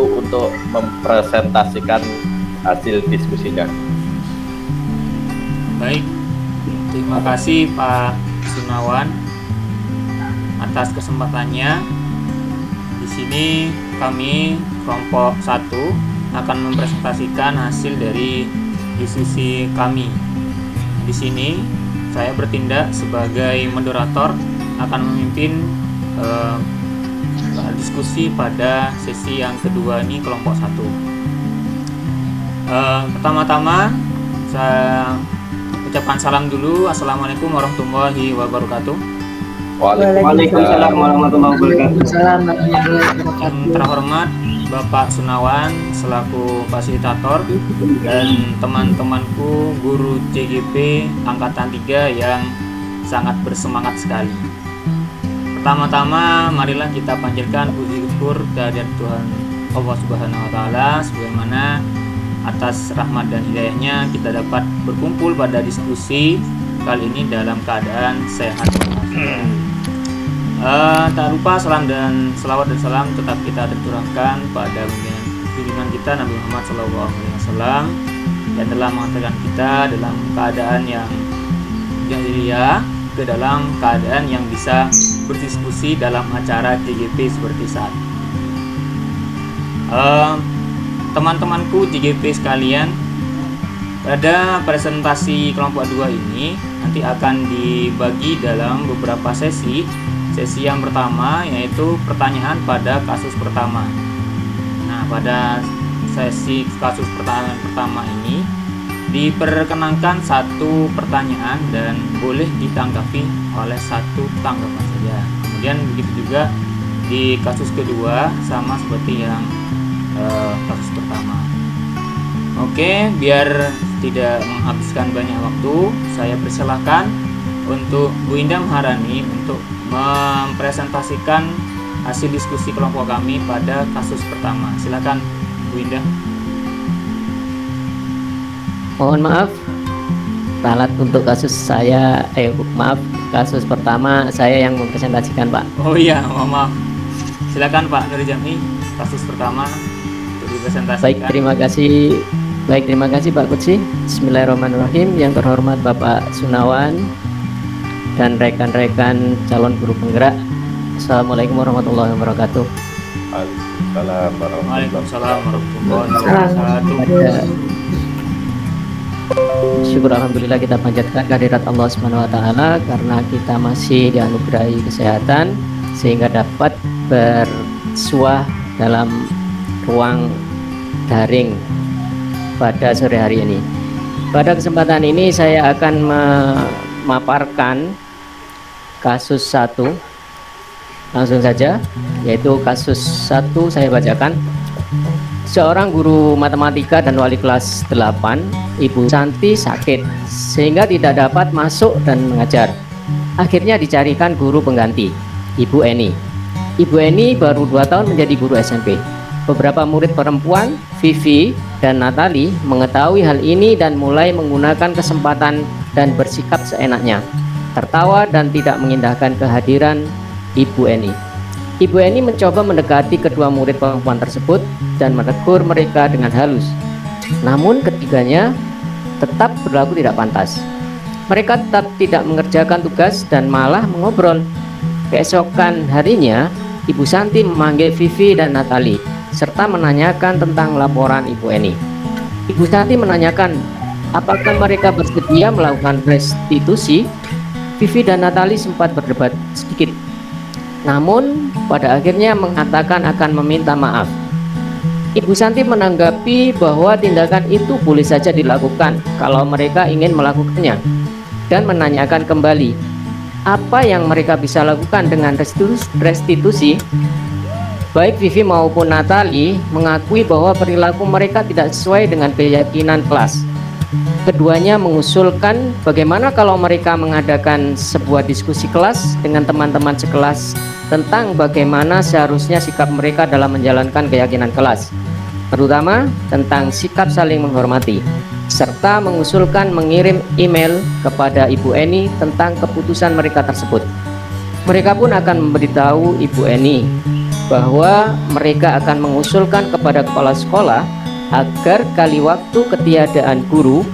untuk mempresentasikan hasil diskusinya. Baik, terima kasih Pak Sunawan atas kesempatannya. Di sini kami kelompok 1 akan mempresentasikan hasil dari diskusi kami. Di sini saya bertindak sebagai moderator, akan memimpin diskusi pada sesi yang kedua ini kelompok 1. Pertama-tama saya ucapkan salam dulu. Assalamualaikum warahmatullahi wabarakatuh. Waalaikumsalam warahmatullahi wabarakatuh. Yang terhormat Bapak Sunawan selaku fasilitator dan teman-temanku guru CGP Angkatan 3 yang sangat bersemangat sekali. Pertama-tama marilah kita panjatkan puji syukur kehadirat Tuhan Allah Subhanahu wa taala, sebagaimana atas rahmat dan hidayahnya kita dapat berkumpul pada diskusi kali ini dalam keadaan sehat walafiat. Tak lupa salam dan selawat dan salam tetap kita tercurahkan pada junjungan kita Nabi Muhammad SAW yang telah mengantarkan kita dalam keadaan yang jahiliyah ke dalam keadaan yang bisa berdiskusi dalam acara JGP seperti saat ini. Teman-temanku JGP sekalian, pada presentasi kelompok 2 ini nanti akan dibagi dalam beberapa sesi. Sesi yang pertama yaitu pertanyaan pada kasus pertama. Nah, pada sesi kasus pertanyaan pertama ini diperkenankan satu pertanyaan dan boleh ditanggapi oleh satu tanggapan saja. Kemudian begitu juga di kasus kedua sama seperti yang kasus pertama. Oke, biar tidak menghabiskan banyak waktu, saya persilahkan untuk Bu Indah Maharani untuk mempresentasikan hasil diskusi kelompok kami pada kasus pertama. Silakan Bu Indah. Mohon maaf, ralat untuk kasus saya, kasus pertama saya yang mempresentasikan, Pak. Oh iya, maaf. Silakan Pak Nur Jami, kasus pertama untuk dipresentasikan. Baik, terima kasih Pak Kutsi. Bismillahirrahmanirrahim. Yang terhormat Bapak Sunawan dan rekan-rekan calon guru penggerak, Assalamualaikum warahmatullahi wabarakatuh. Waalaikumsalam warahmatullahi wabarakatuh. Syukur alhamdulillah kita panjatkan kehadirat Allah Subhanahu wa taala karena kita masih dianugerahi kesehatan sehingga dapat bersuah dalam ruang daring pada sore hari ini. Pada kesempatan ini saya akan memaparkan kasus 1 langsung saja, yaitu kasus 1 saya bacakan. Seorang guru matematika dan wali kelas 8, Ibu Santi, sakit sehingga tidak dapat masuk dan mengajar. Akhirnya dicarikan guru pengganti, Ibu Eni. Ibu Eni baru 2 tahun menjadi guru SMP. Beberapa murid perempuan, Vivi dan Natali, mengetahui hal ini dan mulai menggunakan kesempatan dan bersikap seenaknya, tertawa dan tidak mengindahkan kehadiran Ibu Eni. Ibu Eni mencoba mendekati kedua murid perempuan tersebut dan menegur mereka dengan halus. Namun ketiganya tetap berlaku tidak pantas. Mereka tetap tidak mengerjakan tugas dan malah mengobrol. Keesokan harinya, Ibu Santi memanggil Vivi dan Natali serta menanyakan tentang laporan Ibu Eni. Ibu Santi menanyakan apakah mereka bersedia melakukan restitusi. Vivi dan Natali sempat berdebat sedikit, namun pada akhirnya mengatakan akan meminta maaf. Ibu Santi menanggapi bahwa tindakan itu boleh saja dilakukan kalau mereka ingin melakukannya, dan menanyakan kembali apa yang mereka bisa lakukan dengan restitusi. Baik Vivi maupun Natali mengakui bahwa perilaku mereka tidak sesuai dengan keyakinan kelas. Keduanya mengusulkan bagaimana kalau mereka mengadakan sebuah diskusi kelas dengan teman-teman sekelas tentang bagaimana seharusnya sikap mereka dalam menjalankan keyakinan kelas, terutama tentang sikap saling menghormati, serta mengusulkan mengirim email kepada Ibu Eni tentang keputusan mereka tersebut. Mereka pun akan memberitahu Ibu Eni bahwa mereka akan mengusulkan kepada kepala sekolah agar kali waktu ketiadaan guru,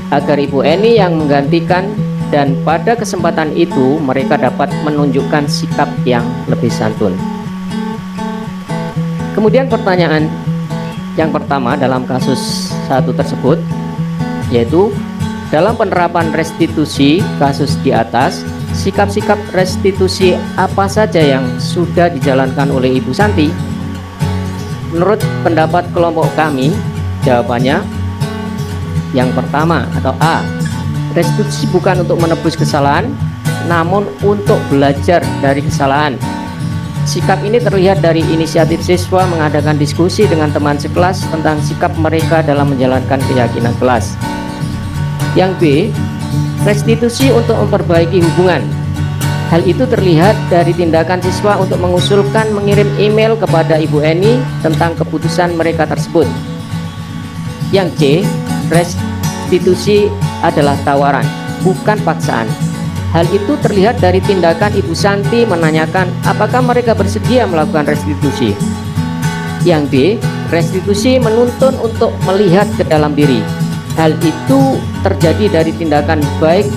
agar Ibu Eni yang menggantikan, dan pada kesempatan itu mereka dapat menunjukkan sikap yang lebih santun. Kemudian pertanyaan yang pertama dalam kasus satu tersebut, yaitu dalam penerapan restitusi kasus di atas, sikap-sikap restitusi apa saja yang sudah dijalankan oleh Ibu Santi? Menurut pendapat kelompok kami, jawabannya yang pertama atau A, restitusi bukan untuk menebus kesalahan, namun untuk belajar dari kesalahan. Sikap ini terlihat dari inisiatif siswa mengadakan diskusi dengan teman sekelas tentang sikap mereka dalam menjalankan keyakinan kelas. Yang B, restitusi untuk memperbaiki hubungan. Hal itu terlihat dari tindakan siswa untuk mengusulkan mengirim email kepada Ibu Eni tentang keputusan mereka tersebut. Yang C, restitusi adalah tawaran, bukan paksaan. Hal itu terlihat dari tindakan Ibu Santi menanyakan apakah mereka bersedia melakukan restitusi. Yang D, restitusi menuntun untuk melihat ke dalam diri. Hal itu terjadi dari tindakan baik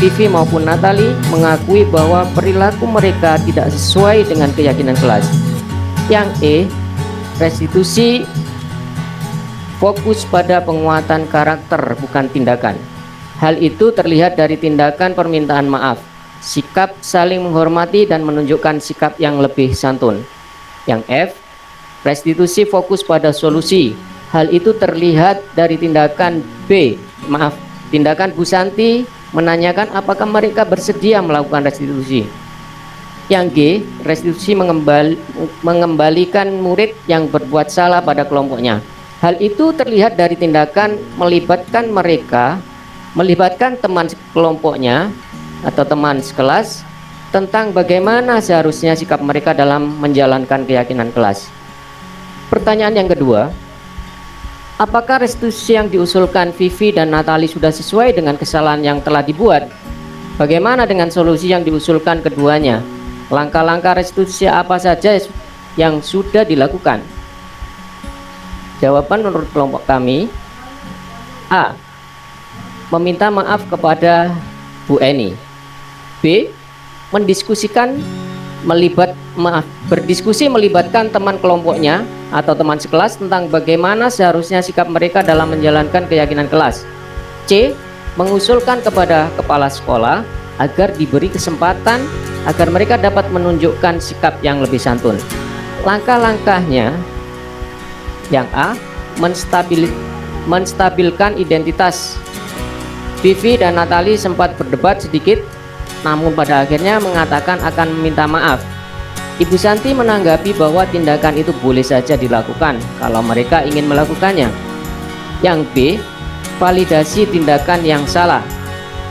Vivi maupun Natali mengakui bahwa perilaku mereka tidak sesuai dengan keyakinan kelas. Yang E, restitusi fokus pada penguatan karakter bukan tindakan. Hal itu terlihat dari tindakan permintaan maaf, sikap saling menghormati dan menunjukkan sikap yang lebih santun. Yang F, restitusi fokus pada solusi. Hal itu terlihat dari tindakan tindakan Bu Santi menanyakan apakah mereka bersedia melakukan restitusi. Yang G, restitusi mengembalikan murid yang berbuat salah pada kelompoknya. Hal itu terlihat dari tindakan melibatkan teman kelompoknya atau teman sekelas tentang bagaimana seharusnya sikap mereka dalam menjalankan keyakinan kelas. Pertanyaan yang kedua, apakah restitusi yang diusulkan Vivi dan Natali sudah sesuai dengan kesalahan yang telah dibuat? Bagaimana dengan solusi yang diusulkan keduanya? Langkah-langkah restitusi apa saja yang sudah dilakukan? Jawaban menurut kelompok kami, A, meminta maaf kepada Bu Eni. B, berdiskusi melibatkan teman kelompoknya atau teman sekelas tentang bagaimana seharusnya sikap mereka dalam menjalankan keyakinan kelas. C, mengusulkan kepada kepala sekolah agar diberi kesempatan agar mereka dapat menunjukkan sikap yang lebih santun. Langkah-langkahnya, yang A, menstabilkan identitas. Vivi dan Natali sempat berdebat sedikit, namun pada akhirnya mengatakan akan meminta maaf. Ibu Santi menanggapi bahwa tindakan itu boleh saja dilakukan kalau mereka ingin melakukannya. Yang B, validasi tindakan yang salah,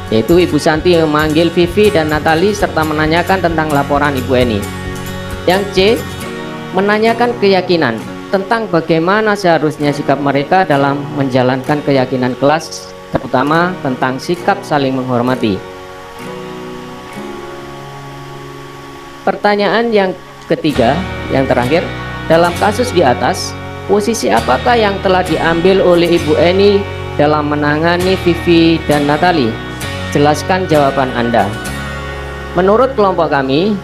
yaitu Ibu Santi memanggil Vivi dan Natali serta menanyakan tentang laporan Ibu Eni. Yang C, menanyakan keyakinan tentang bagaimana seharusnya sikap mereka dalam menjalankan keyakinan kelas, terutama tentang sikap saling menghormati. Pertanyaan yang ketiga, yang terakhir, dalam kasus di atas, posisi apakah yang telah diambil oleh Ibu Eni dalam menangani Vivi dan Natali? Jelaskan jawaban Anda. Menurut kelompok kami,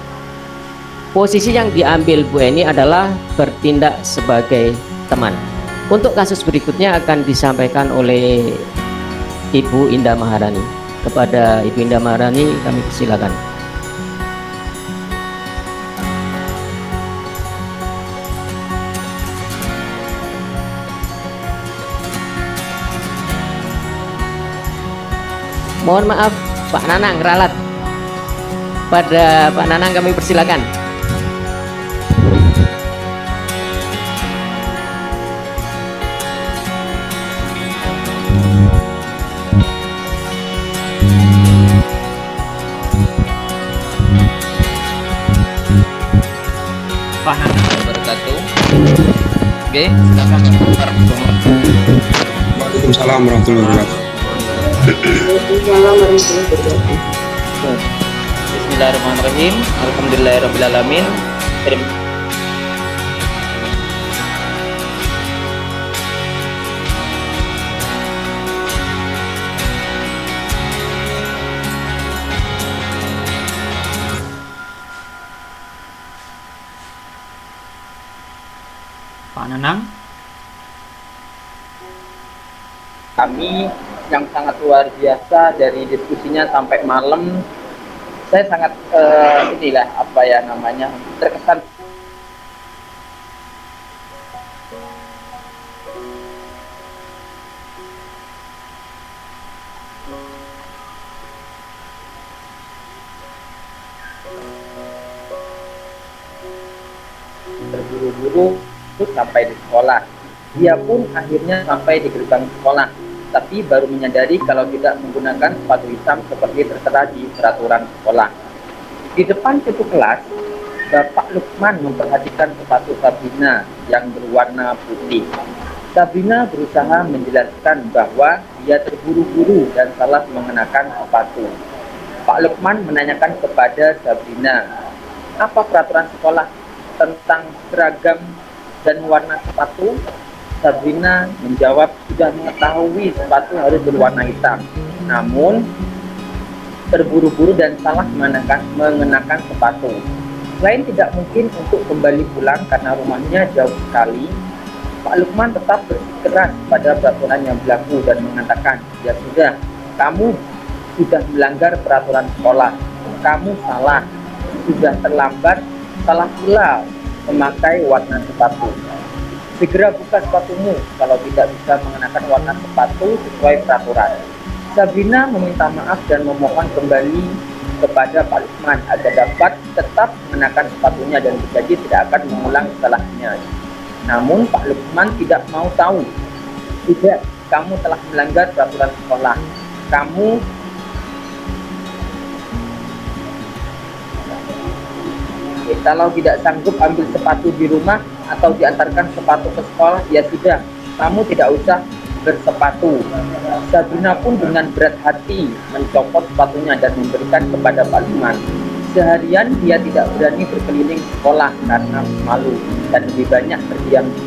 posisi yang diambil Bu Eni adalah bertindak sebagai teman. Untuk kasus berikutnya akan disampaikan oleh Ibu Indah Maharani. Kepada Ibu Indah Maharani kami persilakan. Mohon maaf Pak Nanang ralat. Pada Pak Nanang kami persilakan. Pak Nanang Wabarakatuh. Oke, silakan. Waalaikumsalam warahmatullahi wabarakatuh. Bismillahirrahmanirrahim. Alhamdulillahirrahmanirrahim. Nanang? Kami yang sangat luar biasa dari diskusinya sampai malam. Saya sangat terkesan. Terburu-buru sampai di sekolah. Dia pun akhirnya sampai di gerbang sekolah, tapi baru menyadari kalau tidak menggunakan sepatu hitam seperti tertera di peraturan sekolah. Di depan pintu kelas, Bapak Lukman memperhatikan sepatu Sabrina yang berwarna putih. Sabrina berusaha menjelaskan bahwa dia terburu-buru dan salah mengenakan sepatu. Pak Lukman menanyakan kepada Sabrina, apa peraturan sekolah tentang seragam dan warna sepatu? Sabrina menjawab sudah mengetahui sepatu harus berwarna hitam, namun terburu-buru dan salah mengenakan sepatu. Selain tidak mungkin untuk kembali pulang karena rumahnya jauh sekali, Pak Lukman tetap bersikeras pada peraturan yang berlaku dan mengatakan, ya sudah, kamu sudah melanggar peraturan sekolah, kamu salah, sudah terlambat, salah pula memakai warna sepatu. Segera buka sepatumu kalau tidak bisa mengenakan warna sepatu sesuai peraturan. Sabrina meminta maaf dan memohon kembali kepada Pak Lukman agar dapat tetap mengenakan sepatunya dan berjanji tidak akan mengulang kesalahannya. Namun Pak Lukman tidak mau tahu. Tidak, kamu telah melanggar peraturan sekolah. Kalau tidak sanggup ambil sepatu di rumah atau diantarkan sepatu ke sekolah, ya sudah, kamu tidak usah bersepatu. Sabrina pun dengan berat hati mencopot sepatunya dan memberikan kepada Pak Lukman. Seharian dia tidak berani berkeliling sekolah karena malu dan lebih banyak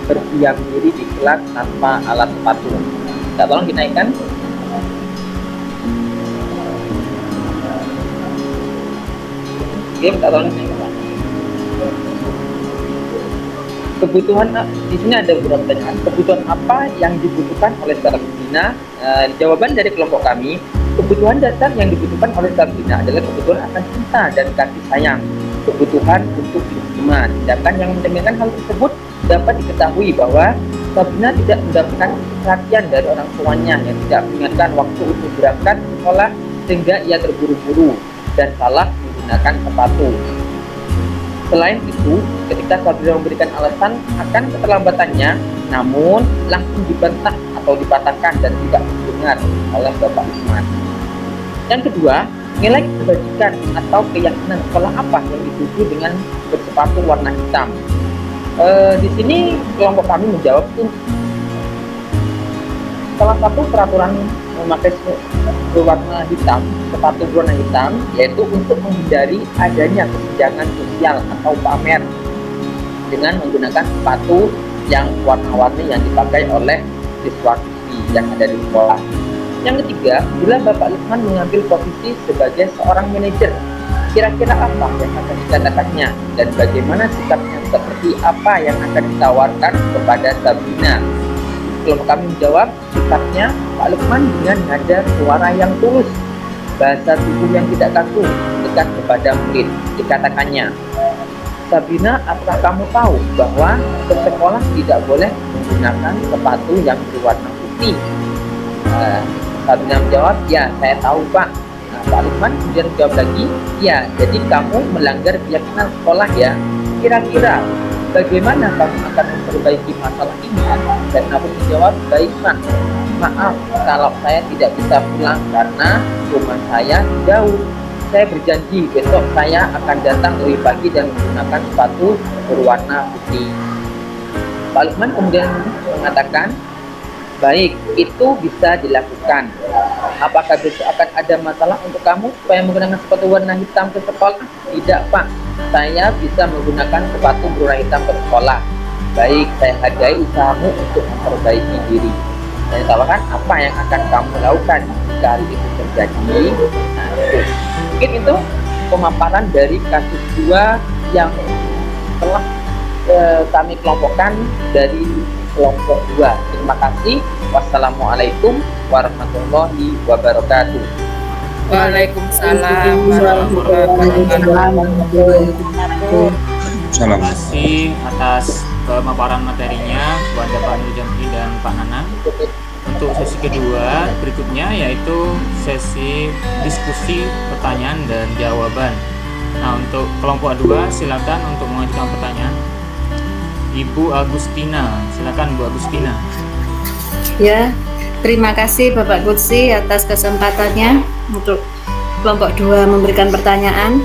berdiam diri di kelas tanpa alat sepatu. Kita tolong dinaikkan. Oke, kita tolong dinaikkan. Kebutuhan di sini ada beberapa pertanyaan. Kebutuhan apa yang dibutuhkan oleh Sabrina? Jawaban dari kelompok kami, kebutuhan dasar yang dibutuhkan oleh Sabrina adalah kebutuhan akan cinta dan kasih sayang, kebutuhan untuk hubungan. Sedangkan yang mencerminkan hal tersebut dapat diketahui bahwa Sabrina tidak mendapatkan perhatian dari orang tuanya yang tidak mengingatkan waktu untuk berangkat ke sekolah sehingga ia terburu-buru dan salah menggunakan sepatu. Selain itu, ketika Sabrina memberikan alasan akan keterlambatannya, namun langsung dibantah atau dipatahkan dan tidak didengar oleh Bapak Lukman. Yang kedua, nilai kebajikan atau keyakinan sekolah apa yang dituju dengan bersepatu warna hitam? Di sini kelompok kami menjawab salah satu peraturan memakai sepatu berwarna hitam, yaitu untuk menghindari adanya kesenjangan sosial atau pamer dengan menggunakan sepatu yang warna-warni yang dipakai oleh siswa-siswi yang ada di sekolah. Yang ketiga, bila Bapak Lukman mengambil posisi sebagai seorang manajer, kira-kira apa yang akan dikatakannya dan bagaimana sikapnya, seperti apa yang akan ditawarkan kepada Sabrina? Kelompok kami menjawab, sikapnya Pak Lukman dengan nada suara yang tulus, bahasa tubuh yang tidak kaku, dekat kepada murid. Dikatakannya, Sabrina, apakah kamu tahu bahwa ke sekolah tidak boleh menggunakan sepatu yang berwarna putih? Sabrina menjawab, ya saya tahu Pak. Pak Lukman kemudian menjawab lagi, ya jadi kamu melanggar keyakinan sekolah ya. Kira-kira bagaimana kamu akan memperbaiki masalah ini? Dan Nabi menjawab, baik Pak, maaf kalau saya tidak bisa pulang karena rumah saya jauh. Saya berjanji besok saya akan datang lebih pagi dan menggunakan sepatu berwarna putih. Pak Lukman kemudian mengatakan, baik, itu bisa dilakukan. Apakah besok akan ada masalah untuk kamu supaya menggunakan sepatu warna hitam ke sekolah? Tidak Pak, saya bisa menggunakan sepatu berwarna hitam ke sekolah. Baik, saya hargai usahamu untuk memperbaiki diri. Saya tawarkan apa yang akan kamu lakukan jika hal itu terjadi. Nah, itu. Mungkin itu pemaparan dari kasus 2 yang telah kami kelompokkan dari kelompok 2. Terima kasih. Wassalamualaikum warahmatullahi wabarakatuh. Waalaikumsalam warahmatullahi wabarakatuh. Salam. Terima kasih atas pemaparan materinya kepada Pak Nur Jamli dan Pak Nana. Untuk sesi kedua berikutnya yaitu sesi diskusi pertanyaan dan jawaban. Nah, untuk kelompok 2 silakan untuk mengajukan pertanyaan. Ibu Agustina, silakan Bu Agustina. Ya, terima kasih Bapak Kudsi atas kesempatannya untuk kelompok 2 memberikan pertanyaan.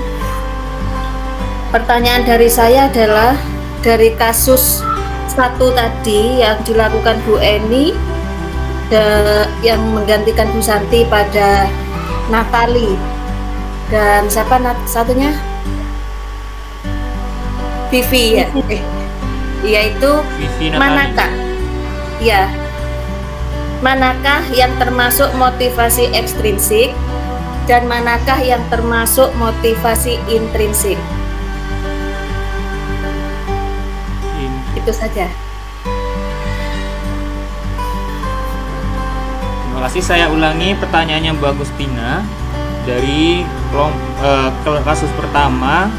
Pertanyaan dari saya adalah dari kasus 1 tadi yang dilakukan Bu Eni yang menggantikan Bu Santi pada Natali, dan siapa satunya? Vivi ya, yaitu Vivi Natali. manakah? Ya, manakah yang termasuk motivasi ekstrinsik dan manakah yang termasuk motivasi intrinsik? Itu saja. Terima kasih. Saya ulangi pertanyaannya Bu Agustina dari kasus pertama,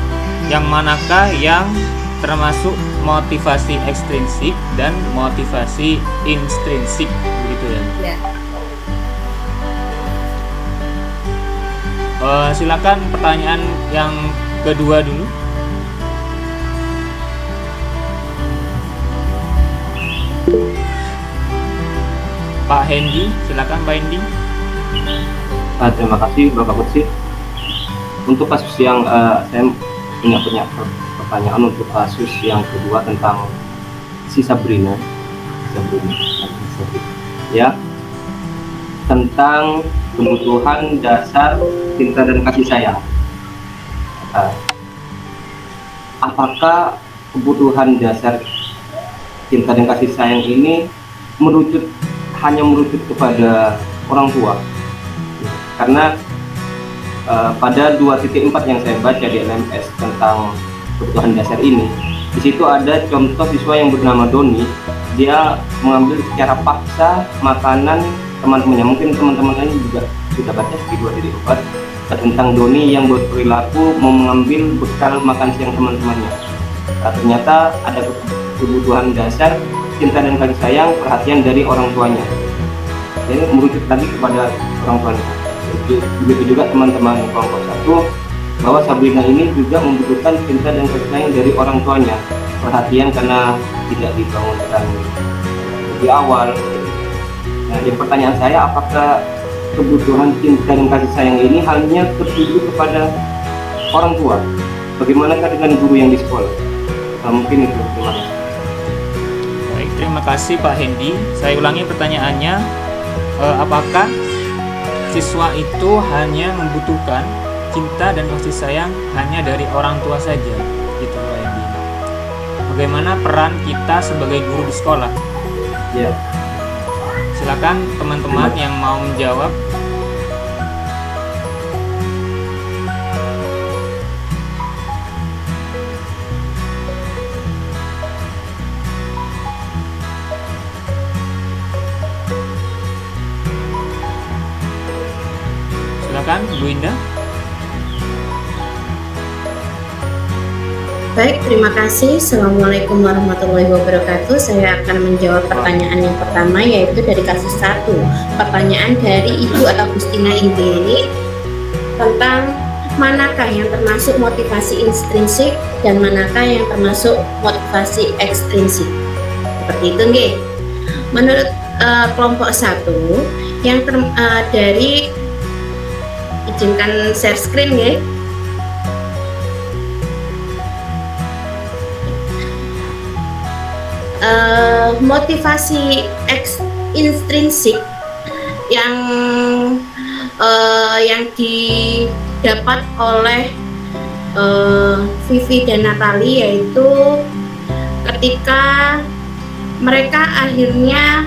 yang manakah yang termasuk motivasi ekstrinsik dan motivasi intrinsik, begitu ya? Ya. Silakan pertanyaan yang kedua dulu. Pak Hendy, silakan Pak Hendy. Terima kasih Bapak Kudsi. Untuk kasus yang saya punya pertanyaan untuk kasus yang kedua tentang si Sabrina, ya, tentang kebutuhan dasar cinta dan kasih sayang. Apakah kebutuhan dasar cinta dan kasih sayang ini hanya merucut kepada orang tua? Karena pada 2.4 yang saya baca di LMS tentang kebutuhan dasar ini, di situ ada contoh siswa yang bernama Doni. Dia mengambil secara paksa makanan teman-temannya. Mungkin teman-teman ini juga sudah baca di 2.4 tentang Doni yang berperilaku mau mengambil bekal makan siang teman-temannya. Ternyata ada kebutuhan dasar cinta dan kasih sayang, perhatian dari orang tuanya. Jadi merujuk lagi kepada orang tuanya. Begitu juga teman-teman kelompok 1, bahwa Sabrina ini juga membutuhkan cinta dan kasih sayang dari orang tuanya, perhatian karena tidak dibangunkan di awal. Nah, jadi pertanyaan saya, apakah kebutuhan cinta dan kasih sayang ini hanya tertuju kepada orang tua? Bagaimanakah dengan guru yang di sekolah? Nah, mungkin itu. Terima kasih. Baik, terima kasih Pak Hendy. Saya ulangi pertanyaannya, apakah siswa itu hanya membutuhkan cinta dan kasih sayang hanya dari orang tua saja, gitu Pak Hendy? Bagaimana peran kita sebagai guru di sekolah? Ya. Silakan teman-teman yang mau menjawab. Silakan Bu Indah. Baik, terima kasih. Assalamualaikum warahmatullahi wabarakatuh. Saya akan menjawab pertanyaan yang pertama, yaitu dari kasus 1. Pertanyaan dari Ibu Agustina Indriani tentang manakah yang termasuk motivasi intrinsik dan manakah yang termasuk motivasi ekstrinsik. Seperti itu, nggih. Menurut kelompok 1 yang dari, izinkan share screen, nggih. Motivasi intrinsik yang didapat oleh Vivi dan Natali, yaitu ketika mereka akhirnya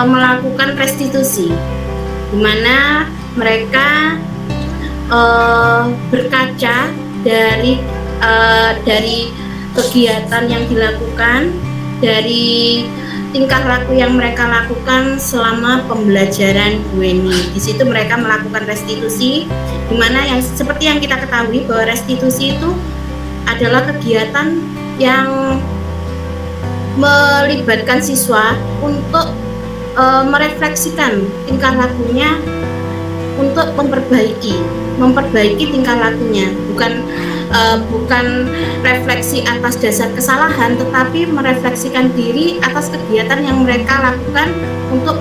melakukan restitusi, di mana mereka berkaca dari kegiatan yang dilakukan, dari tingkah laku yang mereka lakukan selama pembelajaran Bu Eni. Di situ mereka melakukan restitusi, di mana yang seperti yang kita ketahui bahwa restitusi itu adalah kegiatan yang melibatkan siswa untuk merefleksikan tingkah lakunya untuk memperbaiki tingkah lakunya, bukan refleksi atas dasar kesalahan, tetapi merefleksikan diri atas kegiatan yang mereka lakukan untuk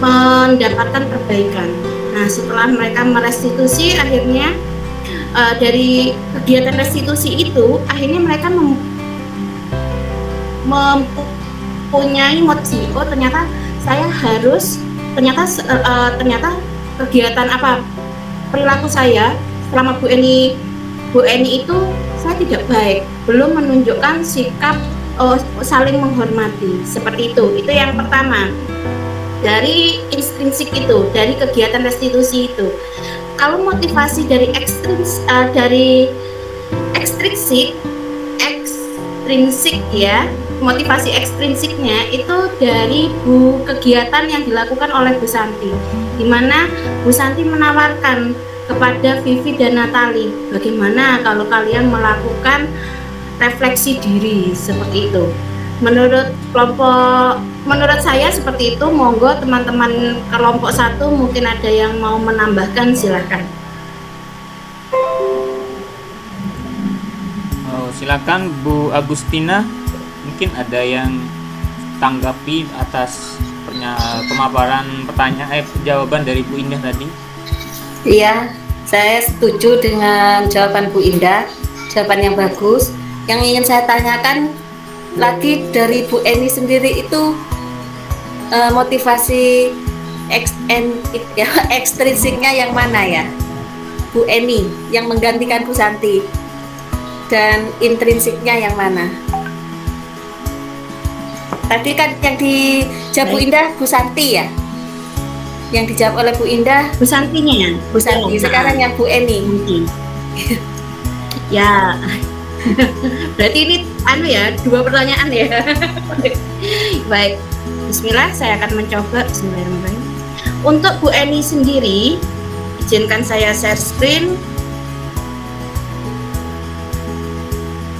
mendapatkan perbaikan. Nah, setelah mereka merestitusi, akhirnya dari kegiatan restitusi itu, akhirnya mereka mempunyai motivasi. Oh, ternyata saya harus, ternyata kegiatan perilaku saya selama Bu Eni itu saya tidak baik, belum menunjukkan sikap saling menghormati, seperti itu yang pertama dari intrinsik itu, dari kegiatan restitusi itu. Kalau motivasi dari ekstrinsik ya, motivasi ekstrinsiknya itu dari kegiatan yang dilakukan oleh Bu Santi, di mana Bu Santi menawarkan kepada Vivi dan Natali, bagaimana kalau kalian melakukan refleksi diri seperti itu. Menurut saya seperti itu. Monggo teman-teman kelompok 1 mungkin ada yang mau menambahkan, silakan. Silakan Bu Agustina, mungkin ada yang tanggapi atas pemaparan jawaban dari Bu Indah tadi. Iya, saya setuju dengan jawaban Bu Indah, jawaban yang bagus. Yang ingin saya tanyakan lagi dari Bu Eni sendiri itu motivasi ekstrinsiknya yang mana ya, Bu Eni, yang menggantikan Bu Santi, dan intrinsiknya yang mana? Tadi kan yang dijawab Bu Indah Bu Santi ya, yang dijawab oleh Bu Indah Bu Santinya ya, Bu Santi. Sekarang yang Bu Eni. Ya, berarti ini dua pertanyaan ya. Baik, bismillah, saya akan mencoba. Bismillahirrahmanirrahim. Untuk Bu Eni sendiri, izinkan saya share screen.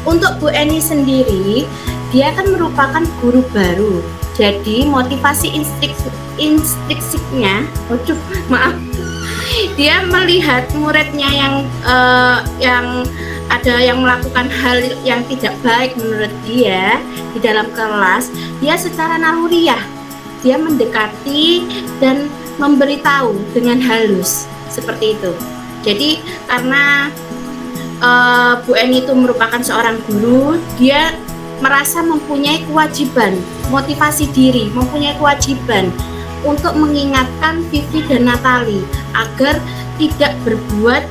Untuk Bu Eni sendiri, dia kan merupakan guru baru, jadi motivasi instruksiknya, dia melihat muridnya yang ada yang melakukan hal yang tidak baik menurut dia di dalam kelas, dia secara naluriah dia mendekati dan memberitahu dengan halus seperti itu. Jadi karena Bu Eni itu merupakan seorang guru, dia merasa mempunyai kewajiban, motivasi diri, mempunyai kewajiban untuk mengingatkan Vivi dan Natali agar tidak berbuat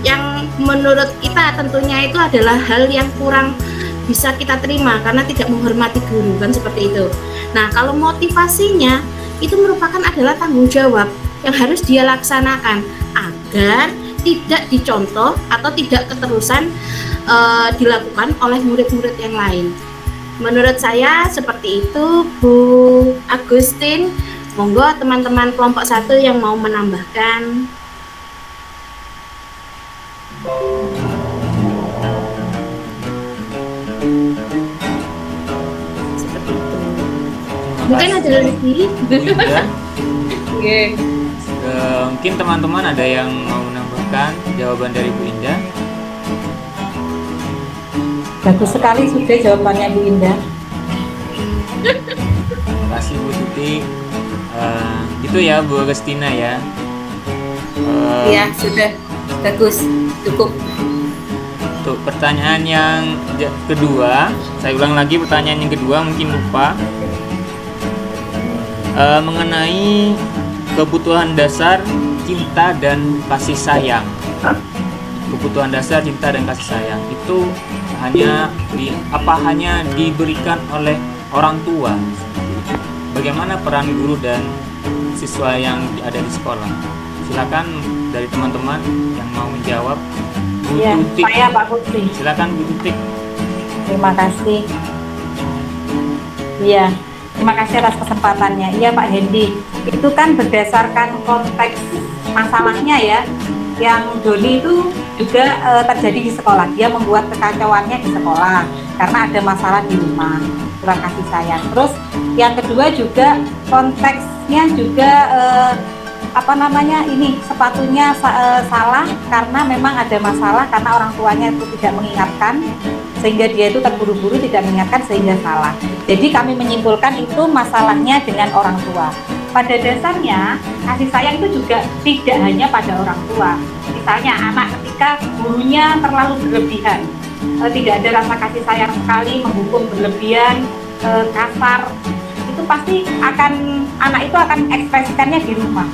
yang menurut kita tentunya itu adalah hal yang kurang bisa kita terima karena tidak menghormati guru, kan seperti itu. Nah, kalau motivasinya itu merupakan adalah tanggung jawab yang harus dia laksanakan agar tidak dicontoh atau tidak keterusan dilakukan oleh murid-murid yang lain. Menurut saya seperti itu, Bu Agustin. Monggo teman-teman kelompok 1 yang mau menambahkan. Seperti itu. Mungkin ada lagi. Oke. Mungkin teman-teman ada yang mau menambahkan jawaban dari Bu Indah. Bagus sekali sudah jawabannya Bu Indah. Terima kasih Bu Tuti. Itu ya Bu Agustina ya. Iya, sudah bagus, cukup. Untuk pertanyaan yang kedua, saya ulang lagi pertanyaan yang kedua, mungkin lupa. Mengenai kebutuhan dasar cinta dan kasih sayang. Kebutuhan dasar cinta dan kasih sayang itu hanya diberikan oleh orang tua. Bagaimana peran guru dan siswa yang ada di sekolah? Silakan dari teman-teman yang mau menjawab. Bu Iya, Tutik, saya Pak Putri. silakan Bu Tutik. Terima kasih. Iya, terima kasih atas kesempatannya. Iya Pak Hendy, itu kan berdasarkan konteks masalahnya ya. Yang Doni itu juga terjadi di sekolah. Dia membuat kekacauannya di sekolah karena ada masalah di rumah, kurang kasih sayang. Terus yang kedua juga konteksnya juga ini sepatunya salah karena memang ada masalah karena orang tuanya itu tidak mengingatkan, sehingga dia itu terburu-buru tidak mengingatkan sehingga salah. Jadi kami menyimpulkan itu masalahnya dengan orang tua. Pada dasarnya kasih sayang itu juga tidak hanya pada orang tua. Misalnya anak ketika gurunya terlalu berlebihan, tidak ada rasa kasih sayang sekali, menghukum berlebihan, kasar, itu pasti anak itu akan ekspresikannya di rumah.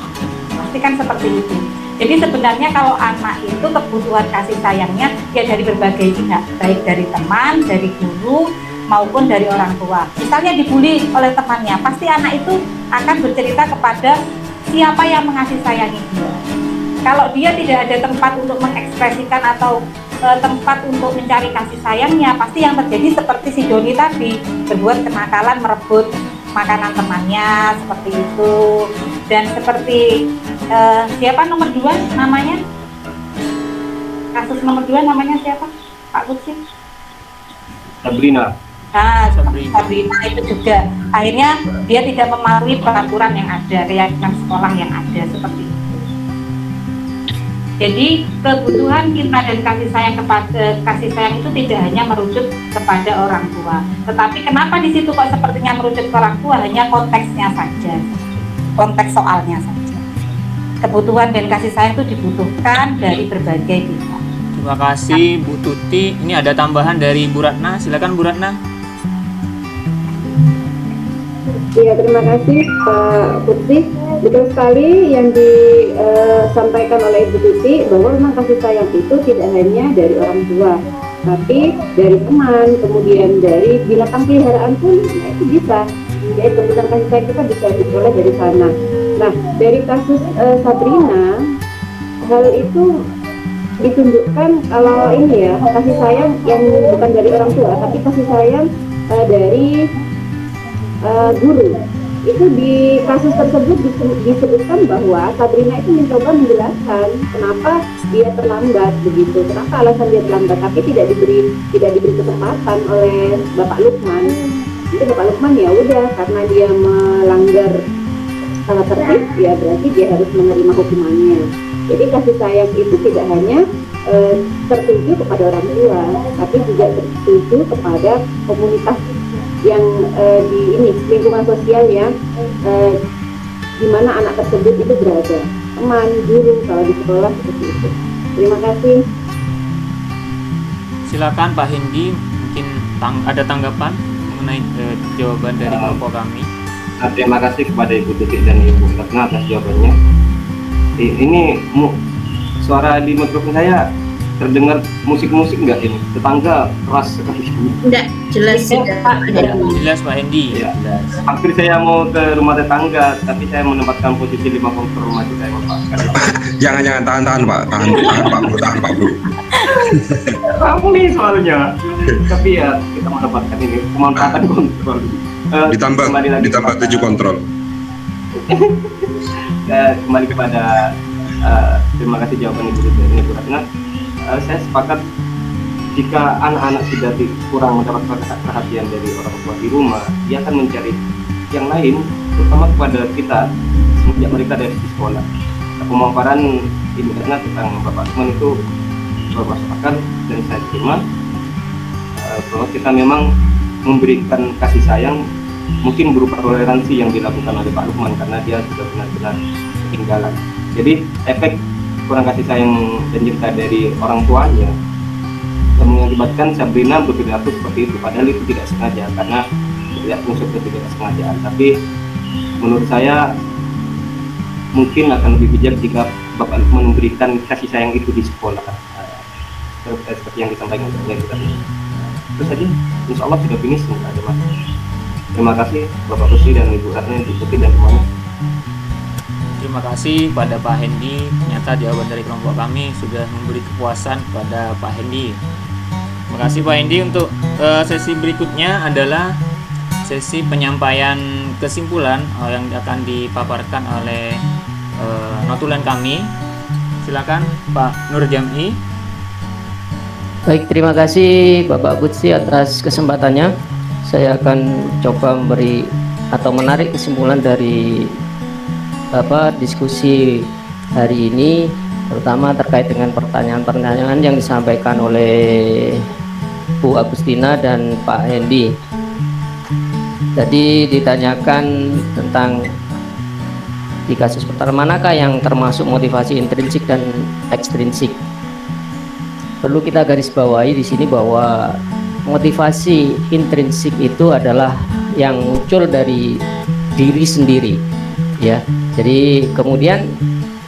Pastikan seperti itu. Jadi sebenarnya kalau anak itu kebutuhan kasih sayangnya ya dari berbagai pihak, baik dari teman, dari guru, maupun dari orang tua. Misalnya dibully oleh temannya, pasti anak itu akan bercerita kepada siapa yang mengasihi sayangi dia. Kalau dia tidak ada tempat untuk mengekspresikan atau tempat untuk mencari kasih sayangnya, pasti yang terjadi seperti si Doni tadi, berbuat kenakalan, merebut makanan temannya, seperti itu. Dan seperti siapa nomor 2 namanya? Kasus nomor 2 namanya siapa? Pak Putri? Sabrina. Nah, seperti Sabrina itu juga akhirnya dia tidak mematuhi peraturan yang ada, keyakinan sekolah yang ada, seperti itu. Jadi kebutuhan kita dan kasih sayang itu tidak hanya merujuk kepada orang tua, tetapi kenapa di situ kok sepertinya merujuk ke orang tua, hanya konteksnya saja, konteks soalnya saja. Kebutuhan dan kasih sayang itu dibutuhkan dari berbagai pihak. Terima kasih Bu Tuti. Ini ada tambahan dari Bu Ratna. Silakan Bu Ratna. Ya, terima kasih Pak Putri. Betul sekali yang disampaikan oleh Ibu Tuti bahwa memang kasih sayang itu tidak hanya dari orang tua, tapi dari teman, kemudian dari binatang peliharaan pun itu bisa. Jadi kebutuhan kasih sayang kita bisa diperoleh dari sana. Nah, dari kasus Sabrina, hal itu ditunjukkan kalau ini ya, kasih sayang yang bukan dari orang tua, tapi kasih sayang dari guru. Itu di kasus tersebut disebutkan bahwa Sabrina itu mencoba menjelaskan kenapa dia terlambat begitu, kenapa alasan dia terlambat, tapi tidak diberi kesempatan oleh Bapak Lukman. Jadi Bapak Lukman ya udah, karena dia melanggar tata tertib ya berarti dia harus menerima hukumannya. Jadi kasih sayang itu tidak hanya tertuju kepada orang tua, tapi juga tertuju kepada komunitas yang di lingkungan sosial yang di mana anak tersebut itu berada, teman, guru, kalau di sekolah seperti itu. Terima kasih. Silakan Pak Hendy, mungkin ada tanggapan mengenai jawaban dari kelompok kami. Terima kasih kepada Ibu Tuti dan Ibu Ratna atas jawabannya. Ini suara di mikrofon saya terdengar musik-musik nggak ini? Tetangga keras sekali. Enggak, jelas Pak. Jelas Pak Hendy. Ya. Hampir saya mau ke rumah tetangga, tapi saya menempatkan posisi 5 komputer rumah itu saya Pak. Jangan tahan Pak, tahan Pak Bro. Ramai soalnya. Tapi ya kita mendapatkan ini pemanfaatan kontrol. Ditambah 7 kontrol. Kembali kepada terima kasih jawaban Ibu Ratna. Saya sepakat jika anak-anak sudah kurang mendapat perhatian dari orang tua di rumah, dia akan mencari yang lain, terutama kepada kita sejak mereka dari sekolah. Pemaparan Ibu Ratna tentang Bapak Lukman itu masuk akal dan saya terima bahwa kita memang memberikan kasih sayang mungkin berupa toleransi yang dilakukan oleh Pak Lukman karena dia sudah benar-benar ketinggalan. Jadi efek kurang kasih sayang dan cinta dari orang tuanya yang mengakibatkan Sabrina berperilaku seperti itu, padahal itu tidak sengaja karena tidak unsur kesengajaan. Tapi menurut saya mungkin akan lebih bijak jika Bapak Lukman memberikan kasih sayang itu di sekolah seperti yang disampaikan oleh kita. Terus saja, insya Allah sudah finish, nggak ada masalah. Terima kasih Bapak Putri dan Ibu Ratna, Ibu Putri dan semuanya. Terima kasih pada Pak Hendy. Ternyata jawaban dari kelompok kami sudah memberi kepuasan kepada Pak Hendy. Terima kasih Pak Hendy. Untuk sesi berikutnya adalah sesi penyampaian kesimpulan yang akan dipaparkan oleh notulen kami. Silakan Pak Nur Jam'i. Baik, terima kasih Bapak Kutsi atas kesempatannya. Saya akan coba memberi atau menarik kesimpulan dari diskusi hari ini, terutama terkait dengan pertanyaan-pertanyaan yang disampaikan oleh Bu Agustina dan Pak Hendy. Jadi ditanyakan tentang di kasus pertama manakah yang termasuk motivasi intrinsik dan ekstrinsik. Perlu kita garis bawahi di sini bahwa motivasi intrinsik itu adalah yang muncul dari diri sendiri, ya. Jadi kemudian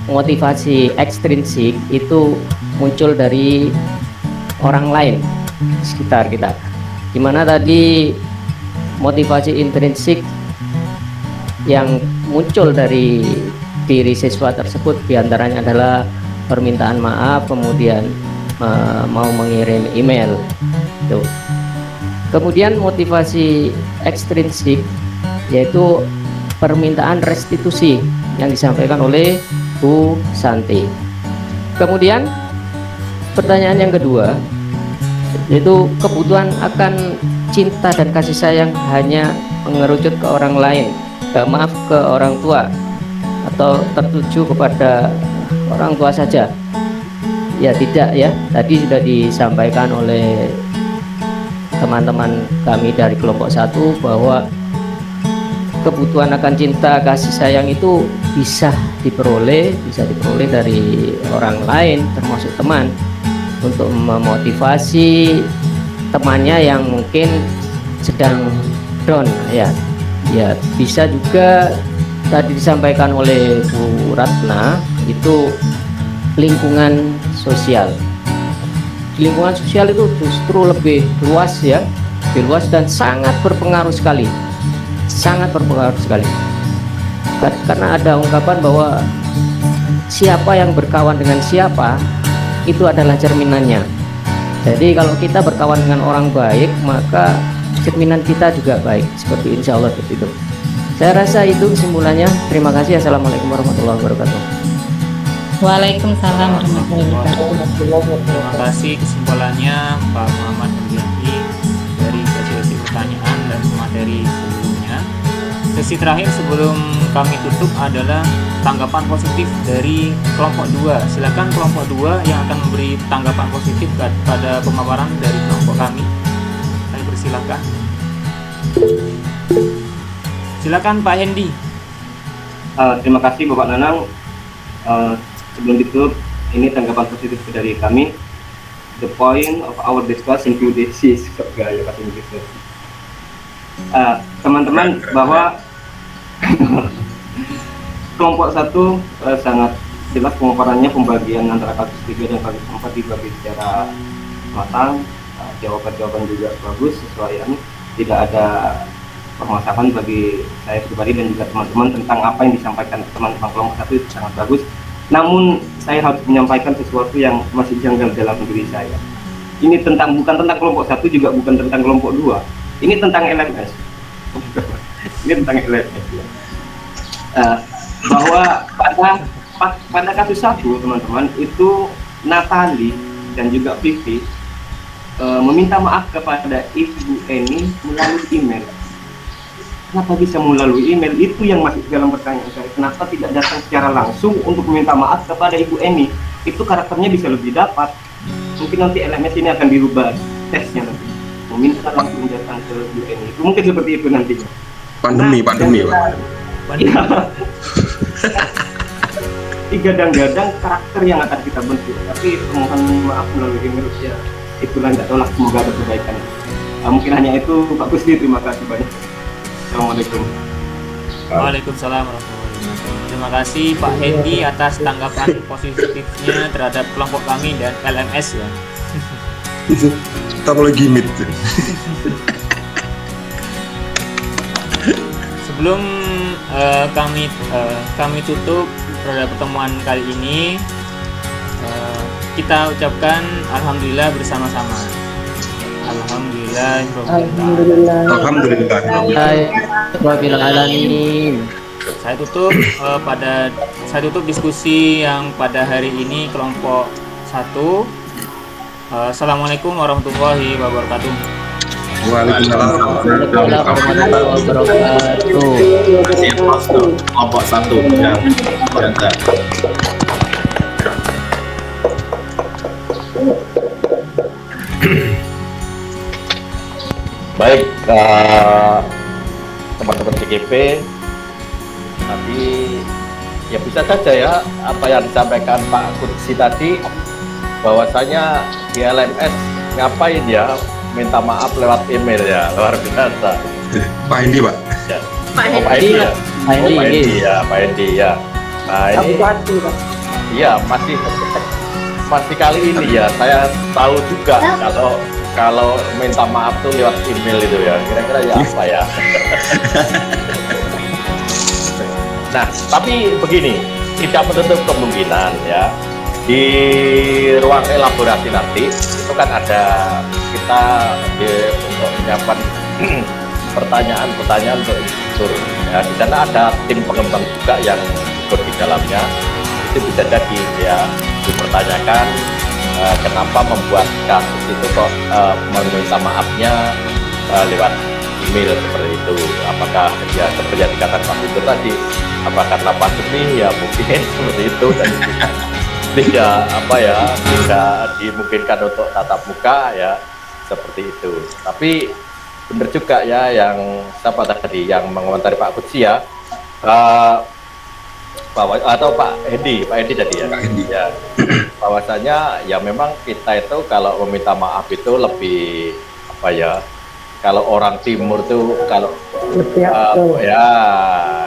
motivasi ekstrinsik itu muncul dari orang lain sekitar kita. Dimana tadi motivasi intrinsik yang muncul dari diri siswa tersebut diantaranya adalah permintaan maaf, kemudian mau mengirim email. Tuh. Kemudian motivasi ekstrinsik yaitu permintaan restitusi yang disampaikan oleh Bu Santi. Kemudian pertanyaan yang kedua yaitu kebutuhan akan cinta dan kasih sayang hanya mengerucut ke orang lain, ke orang tua atau tertuju kepada orang tua saja. Ya tidak ya, tadi sudah disampaikan oleh teman-teman kami dari kelompok 1 bahwa kebutuhan akan cinta kasih sayang itu bisa diperoleh dari orang lain termasuk teman untuk memotivasi temannya yang mungkin sedang down ya. Ya bisa juga tadi disampaikan oleh Bu Ratna itu lingkungan sosial. Lingkungan sosial itu justru lebih luas ya, lebih luas dan sangat berpengaruh sekali, karena ada ungkapan bahwa siapa yang berkawan dengan siapa itu adalah cerminannya. Jadi kalau kita berkawan dengan orang baik maka cerminan kita juga baik, seperti insya Allah begitu. Saya rasa itu kesimpulannya. Terima kasih. Assalamualaikum warahmatullahi wabarakatuh. Waalaikumsalam warahmatullahi wabarakatuh. Terima kasih kesimpulannya Pak Muhammad Nurjati dari sesi pertanyaan dan materi sebelumnya. Sesi terakhir sebelum kami tutup adalah tanggapan positif dari kelompok 2. Silakan kelompok 2 yang akan memberi tanggapan positif pada pemaparan dari kelompok kami. Saya persilakan. Silakan Pak Hendy. Terima kasih Bapak Nanang. Sebelum ditutup, ini tanggapan positif dari kami. The point of our discussion today is teman-teman bahwa kelompok 1 sangat jelas pemaparannya, pembagian antara kasus 3 dan kasus 4 dibagi secara matang, jawaban-jawaban juga bagus, sesuai tidak ada permasalahan bagi saya pribadi dan juga teman-teman tentang apa yang disampaikan teman-teman kelompok 1 itu sangat bagus. Namun saya harus menyampaikan sesuatu yang masih janggal dalam diri saya. Ini bukan tentang kelompok 1, juga bukan tentang kelompok 2. Ini tentang LMS. Ini tentang LMS ya. Bahwa pada kasus 1 teman-teman itu Natali dan juga Vivi meminta maaf kepada Ibu Eni melalui email. Kenapa bisa melalui email? Itu yang masih dalam pertanyaan saya. Kenapa tidak datang secara langsung untuk meminta maaf kepada Ibu Eni? Itu karakternya bisa lebih dapat. Mungkin nanti LMS ini akan dirubah tesnya nanti. Meminta langsung datang ke Ibu Eni. Itu mungkin seperti itu nantinya. Pandemi Pak. Digadang-gadang karakter yang akan kita bentuk. Tapi mohon maaf melalui email ya. Itulah nggak tahu lah, semoga ada perbaikan. Mungkin hanya itu Pak Gusti. Terima kasih banyak. Assalamualaikum. Waalaikumsalam warahmatullahi wabarakatuh. Terima kasih Pak Hendy atas tanggapan positifnya terhadap kelompok kami dan LMS ya. Kita mulai gimmick. Sebelum kami tutup pada pertemuan kali ini kita ucapkan alhamdulillah bersama-sama. Alhamdulillah. Rabbil alamin. Saya tutup diskusi yang pada hari ini kelompok 1. Assalamualaikum warahmatullahi wabarakatuh. Waalaikumsalam Warahmatullahi wabarakatuh. Kelompok 1 yang berangkat. Baik, teman-teman CGP, tadi ya bisa saja ya apa yang disampaikan Pak Kudsi tadi, bahwasanya di LMS ngapain ya minta maaf lewat email ya, luar biasa. Pak Hendi, Pak. Ya. Pak Oh, Pak Hendi ya. Oh, Pak Hendi ya, Pak Hendi ya. Nah, ini iya masih kali ini ya saya tahu juga kalau minta maaf tuh lewat email itu ya, kira-kira ya apa ya. Nah, tapi begini, tidak menutup kemungkinan ya, di ruang elaborasi nanti itu kan ada kita untuk menyiapkan pertanyaan-pertanyaan untuk instruktur ya. Di sana ada tim pengembang juga yang ikut di dalamnya. Itu bisa jadi ya dipertanyakan kenapa membuat kasus itu kok meminta maafnya lewat email seperti itu. Apakah ya seperti yang dikatakan Pak Gubernur tadi, apa karena pandemi ya mungkin seperti itu, dan tidak dimungkinkan untuk tatap muka ya seperti itu. Tapi benar juga ya yang siapa tadi yang mengomentari Pak Kudsi ya, atau Pak Hendi tadi ya, ya bahwasanya ya memang kita itu kalau meminta maaf itu lebih apa ya, kalau orang timur tuh kalau ya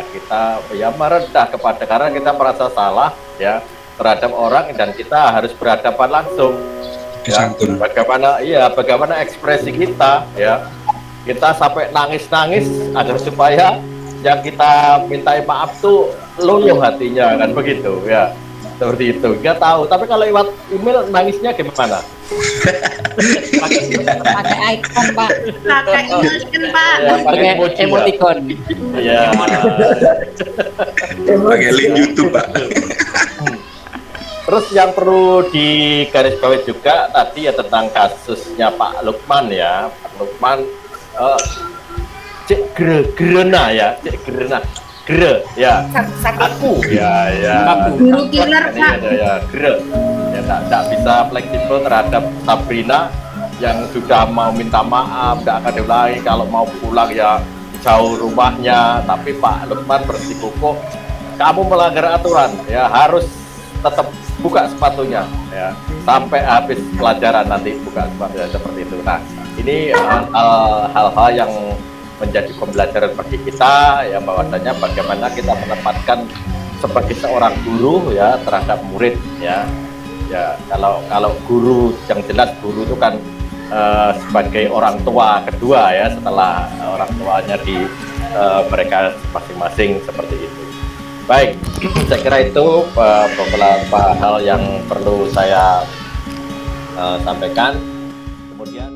kita ya merendah kepada, karena kita merasa salah ya terhadap orang dan kita harus berhadapan langsung ya, bagaimana ekspresi kita ya, kita sampai nangis agar supaya yang kita mintai maaf tuh luluh hatinya, kan begitu ya, seperti itu. Nggak tahu, tapi kalau lewat email nangisnya gimana? Pakai icon, Pak. Pakai emoticon. Ya. Pakai link YouTube, Pak. Terus yang perlu digarisbawahi juga tadi ya tentang kasusnya Pak Lukman ya, Pak Lukman Cek Gerena ya, aku ya guru killer Pak ya tidak bisa fleksibel terhadap Sabrina yang sudah mau minta maaf, tidak akan diulangi, kalau mau pulang ya jauh rumahnya, tapi Pak Lukman bersikukuh kamu melanggar aturan ya, harus tetap buka sepatunya ya sampai habis pelajaran, nanti buka sepatunya seperti itu. Nah, ini hal-hal yang menjadi pembelajaran bagi kita ya, bahwasanya bagaimana kita menempatkan sebagai seorang guru ya terhadap murid ya. Ya kalau guru yang jelas guru itu kan sebagai orang tua kedua ya setelah orang tuanya di mereka masing-masing seperti itu. Baik, saya kira itu beberapa hal yang perlu saya sampaikan. Kemudian